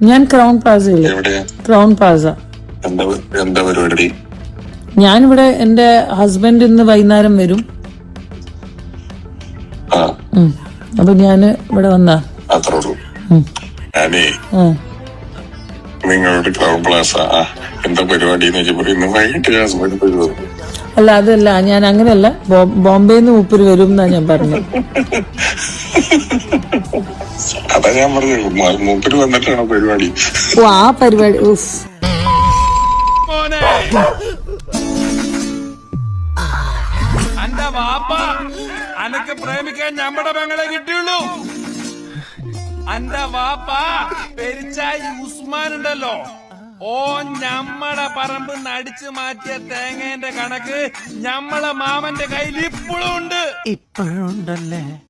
ഞാൻ crown പ്ലാസയില്. Crown Plaza. എന്താ പരിപാടി? ഞാനിവിടെ എന്റെ ഹസ്ബൻഡ് ഇന്ന് വൈകുന്നേരം വരും. അപ്പൊ ഞാന് ഇവിടെ വന്നാ. അത്രേ ഉള്ളൂ. ഞാനേ നിങ്ങളുടെ ക്രൗൺ പ്ലാസ എന്താ പരിപാടി ഇന്ന് വൈകിട്ട് ഹസ്ബൻഡ് വരുമോ? അല്ല, അതല്ല, ഞാൻ അങ്ങനെയല്ല, ബോംബെന്ന് മൂപ്പര് വരും എന്നാ ഞാൻ പറഞ്ഞത്. അതാ ഞാൻ പറഞ്ഞത്, മൂപ്പര് വന്നിട്ടാണോ പരിപാടി? ഓ, ആ പരിപാടി. അന്റെ വാപ്പ അനക്ക് പ്രേമിക്കാൻ ഞമ്മടെ പെങ്ങളെ കിട്ടിയുള്ളൂ. അന്റെ വാപ്പ പെരിച്ചായി ഉസ്മാൻ ഉണ്ടല്ലോ, ഓ ഞമ്മടെ പറമ്പ് നടിച്ചു മാറ്റിയ തേങ്ങേന്റെ കണക്ക് ഞമ്മളെ മാമന്റെ കയ്യിൽ ഇപ്പോഴും ഉണ്ട്. ഇപ്പോഴുണ്ടല്ലേ?